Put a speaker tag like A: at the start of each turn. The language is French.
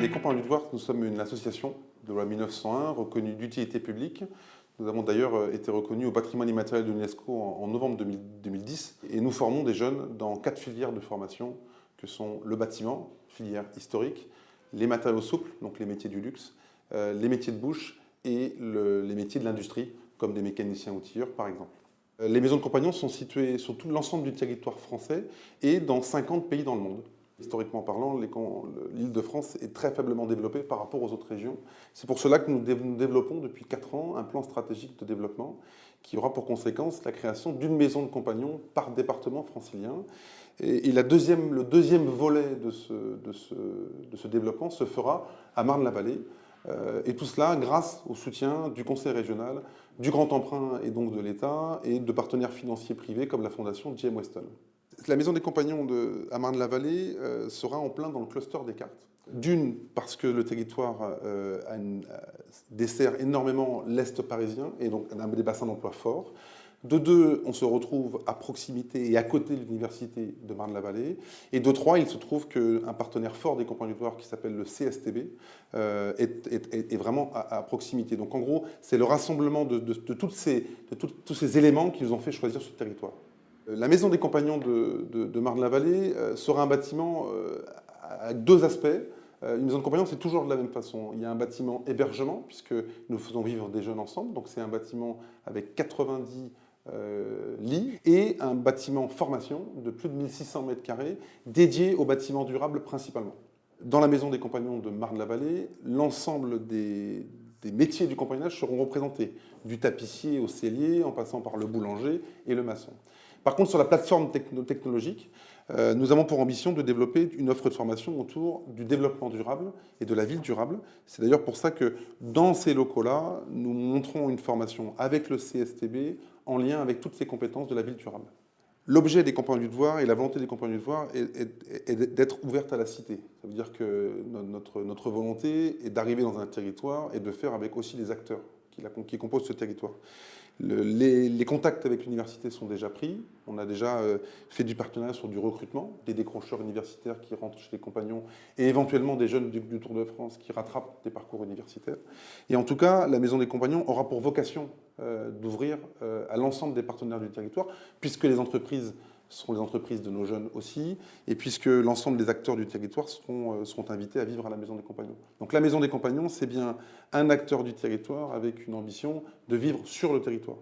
A: Les Compagnons du Devoir, nous sommes une association de loi 1901 reconnue d'utilité publique. Nous avons d'ailleurs été reconnus au patrimoine immatériel de l'UNESCO en novembre 2010 et nous formons des jeunes dans 4 filières de formation que sont le bâtiment, filière historique, les matériaux souples, donc les métiers du luxe, les métiers de bouche et les métiers de l'industrie, comme des mécaniciens outilleurs par exemple. Les maisons de compagnons sont situées sur tout l'ensemble du territoire français et dans 50 pays dans le monde. Historiquement parlant, l'Île-de-France est très faiblement développée par rapport aux autres régions. C'est pour cela que nous développons depuis 4 ans un plan stratégique de développement qui aura pour conséquence la création d'une maison de compagnons par département francilien. Et le deuxième volet de ce développement se fera à Marne-la-Vallée. Et tout cela grâce au soutien du Conseil régional, du Grand Emprunt et donc de l'État et de partenaires financiers privés comme la fondation J.M. Weston. La maison des compagnons à Marne-la-Vallée sera en plein dans le cluster des cartes. D'une, parce que le territoire dessert énormément l'Est parisien et donc a des bassins d'emploi forts. De deux, on se retrouve à proximité et à côté de l'université de Marne-la-Vallée. Et de trois, il se trouve qu'un partenaire fort des Compagnons du Devoir qui s'appelle le CSTB est vraiment à proximité. Donc en gros, c'est le rassemblement de tous ces éléments qui nous ont fait choisir ce territoire. La maison des compagnons de Marne-la-Vallée sera un bâtiment à 2 aspects. Une maison de compagnons, c'est toujours de la même façon. Il y a un bâtiment hébergement, puisque nous faisons vivre des jeunes ensemble. Donc c'est un bâtiment avec 90 lits et un bâtiment formation de plus de 1600 m² dédié aux bâtiments durables principalement. Dans la maison des compagnons de Marne-la-Vallée, l'ensemble des métiers du compagnonnage seront représentés, du tapissier au sellier, en passant par le boulanger et le maçon. Par contre, sur la plateforme technologique, nous avons pour ambition de développer une offre de formation autour du développement durable et de la ville durable. C'est d'ailleurs pour ça que dans ces locaux-là, nous montrons une formation avec le CSTB en lien avec toutes les compétences de la ville durable. L'objet des Compagnons du Devoir et la volonté des Compagnons du Devoir est d'être ouverte à la cité. Ça veut dire que notre volonté est d'arriver dans un territoire et de faire avec aussi les acteurs qui composent ce territoire. Les contacts avec l'université sont déjà pris. On a déjà fait du partenariat sur du recrutement, des décrocheurs universitaires qui rentrent chez les compagnons et éventuellement des jeunes du Tour de France qui rattrapent des parcours universitaires. Et en tout cas, la Maison des Compagnons aura pour vocation d'ouvrir à l'ensemble des partenaires du territoire, puisque les entreprises seront les entreprises de nos jeunes aussi, et puisque l'ensemble des acteurs du territoire seront invités à vivre à la Maison des Compagnons. Donc la Maison des Compagnons, c'est bien un acteur du territoire avec une ambition de vivre sur le territoire.